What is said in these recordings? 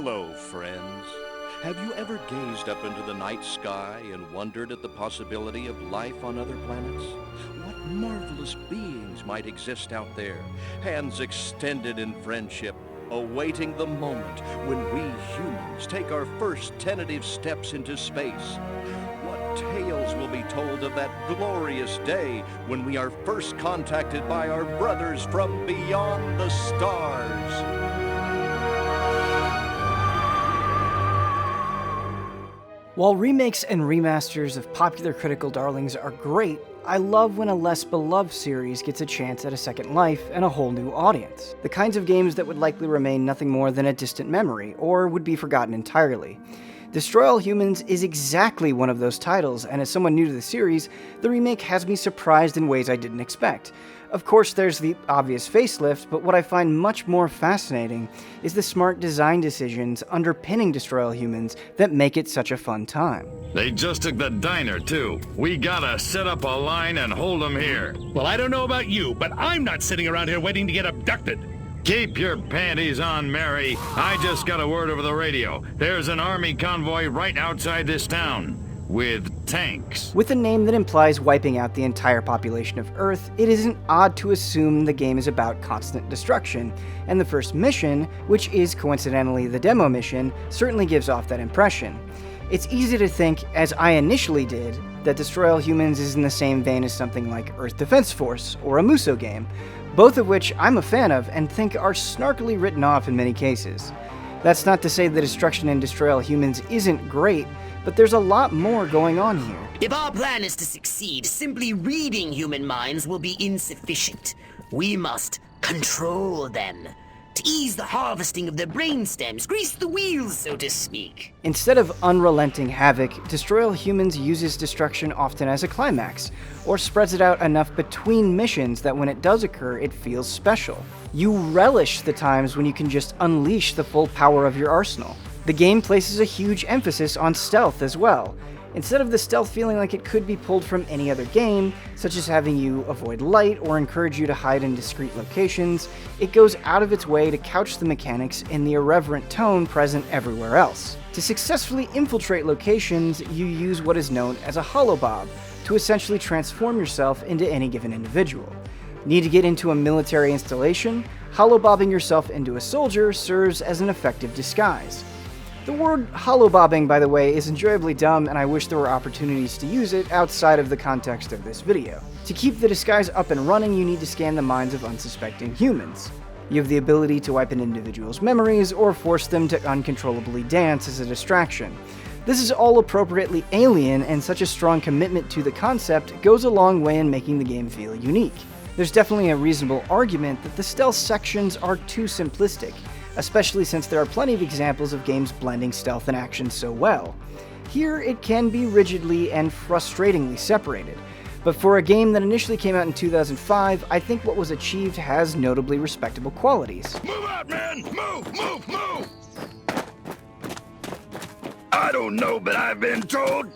Hello, friends. Have you ever gazed up into the night sky and wondered at the possibility of life on other planets? What marvelous beings might exist out there, hands extended in friendship, awaiting the moment when we humans take our first tentative steps into space? What tales will be told of that glorious day when we are first contacted by our brothers from beyond the stars? While remakes and remasters of popular critical darlings are great, I love when a less beloved series gets a chance at a second life and a whole new audience. The kinds of games that would likely remain nothing more than a distant memory, or would be forgotten entirely. Destroy All Humans is exactly one of those titles, and as someone new to the series, the remake has me surprised in ways I didn't expect. Of course, there's the obvious facelift, but what I find much more fascinating is the smart design decisions underpinning Destroy All Humans that make it such a fun time. They just took the diner, too. We gotta set up a line and hold them here. Well, I don't know about you, but I'm not sitting around here waiting to get abducted. Keep your panties on, Mary. I just got a word over the radio. There's an army convoy right outside this town. With tanks. With a name that implies wiping out the entire population of Earth, it isn't odd to assume the game is about constant destruction, and the first mission, which is coincidentally the demo mission, certainly gives off that impression. It's easy to think, as I initially did, that Destroy All Humans is in the same vein as something like Earth Defense Force or a Muso game, both of which I'm a fan of and think are snarkily written off in many cases. That's not to say the destruction in Destroy All Humans isn't great, but there's a lot more going on here. If our plan is to succeed, simply reading human minds will be insufficient. We must control them. To ease the harvesting of their brainstems, grease the wheels, so to speak. Instead of unrelenting havoc, Destroy All Humans uses destruction often as a climax, or spreads it out enough between missions that when it does occur, it feels special. You relish the times when you can just unleash the full power of your arsenal. The game places a huge emphasis on stealth as well. Instead of the stealth feeling like it could be pulled from any other game, such as having you avoid light or encourage you to hide in discreet locations, it goes out of its way to couch the mechanics in the irreverent tone present everywhere else. To successfully infiltrate locations, you use what is known as a holobob, to essentially transform yourself into any given individual. Need to get into a military installation? Holobobbing yourself into a soldier serves as an effective disguise. The word holobobbing, by the way, is enjoyably dumb, and I wish there were opportunities to use it outside of the context of this video. To keep the disguise up and running, you need to scan the minds of unsuspecting humans. You have the ability to wipe an individual's memories or force them to uncontrollably dance as a distraction. This is all appropriately alien, and such a strong commitment to the concept goes a long way in making the game feel unique. There's definitely a reasonable argument that the stealth sections are too simplistic, especially since there are plenty of examples of games blending stealth and action so well. Here, it can be rigidly and frustratingly separated, but for a game that initially came out in 2005, I think what was achieved has notably respectable qualities. Move out, man! Move! I don't know, but I've been told.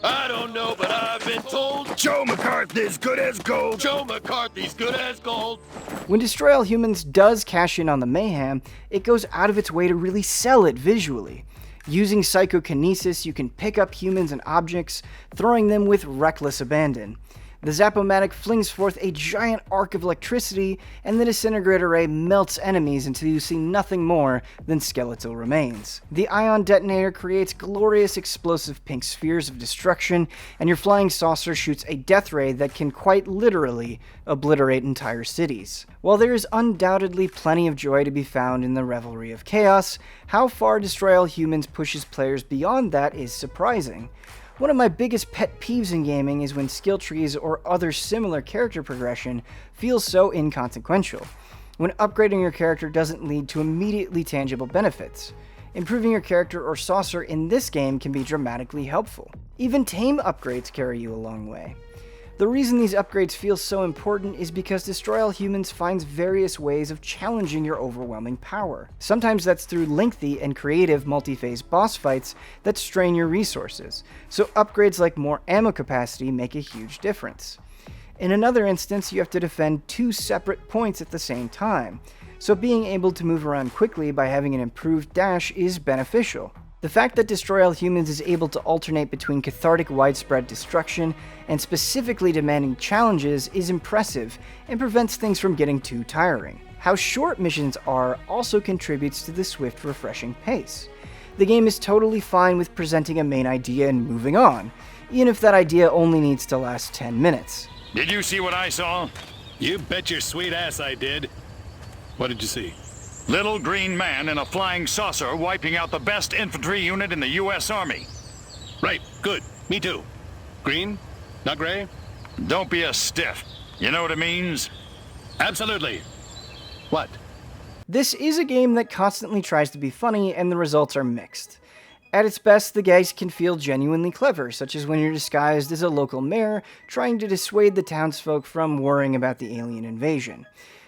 Joe McCarthy's good as gold. When Destroy All Humans does cash in on the mayhem, it goes out of its way to really sell it visually. Using psychokinesis, you can pick up humans and objects, throwing them with reckless abandon. The Zap-O-Matic flings forth a giant arc of electricity, and the disintegrator ray melts enemies until you see nothing more than skeletal remains. The ion detonator creates glorious explosive pink spheres of destruction, and your flying saucer shoots a death ray that can quite literally obliterate entire cities. While there is undoubtedly plenty of joy to be found in the revelry of chaos, how far Destroy All Humans pushes players beyond that is surprising. One of my biggest pet peeves in gaming is when skill trees or other similar character progression feels so inconsequential, when upgrading your character doesn't lead to immediately tangible benefits. Improving your character or saucer in this game can be dramatically helpful. Even tame upgrades carry you a long way. The reason these upgrades feel so important is because Destroy All Humans finds various ways of challenging your overwhelming power. Sometimes that's through lengthy and creative multi-phase boss fights that strain your resources, so upgrades like more ammo capacity make a huge difference. In another instance, you have to defend two separate points at the same time, so being able to move around quickly by having an improved dash is beneficial. The fact that Destroy All Humans is able to alternate between cathartic widespread destruction and specifically demanding challenges is impressive and prevents things from getting too tiring. How short missions are also contributes to the swift, refreshing pace. The game is totally fine with presenting a main idea and moving on, even if that idea only needs to last 10 minutes. Did you see what I saw? You bet your sweet ass I did. What did you see? Little green man in a flying saucer wiping out the best infantry unit in the U.S. Army. Right, good. Me too. Green? Not gray? Don't be a stiff. You know what it means? Absolutely. What? This is a game that constantly tries to be funny, and the results are mixed. At its best, the guys can feel genuinely clever, such as when you're disguised as a local mayor trying to dissuade the townsfolk from worrying about the alien invasion.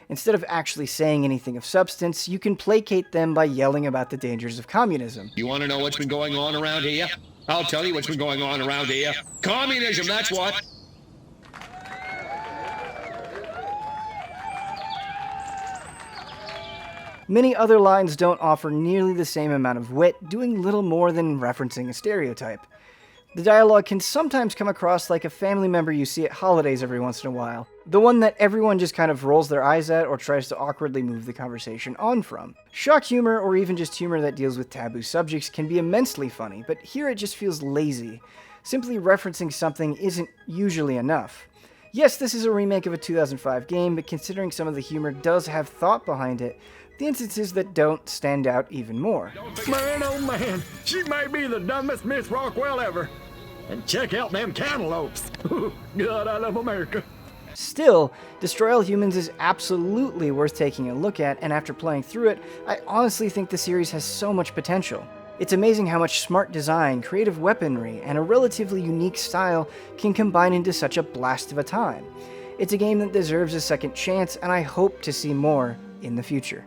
Instead of actually saying anything of substance, you can placate them by yelling about the dangers of communism. You want to know what's been going on around here? I'll tell you what's been going on around here. Communism, that's what! Many other lines don't offer nearly the same amount of wit, doing little more than referencing a stereotype. The dialogue can sometimes come across like a family member you see at holidays every once in a while, the one that everyone just kind of rolls their eyes at or tries to awkwardly move the conversation on from. Shock humor, or even just humor that deals with taboo subjects, can be immensely funny, but here it just feels lazy. Simply referencing something isn't usually enough. Yes, this is a remake of a 2005 game, but considering some of the humor does have thought behind it, the instances that don't stand out even more. Man, oh man, she may be the dumbest Miss Rockwell ever. And check out them cantaloupes. God, I love America. Still, Destroy All Humans is absolutely worth taking a look at, and after playing through it, I honestly think the series has so much potential. It's amazing how much smart design, creative weaponry, and a relatively unique style can combine into such a blast of a time. It's a game that deserves a second chance, and I hope to see more in the future.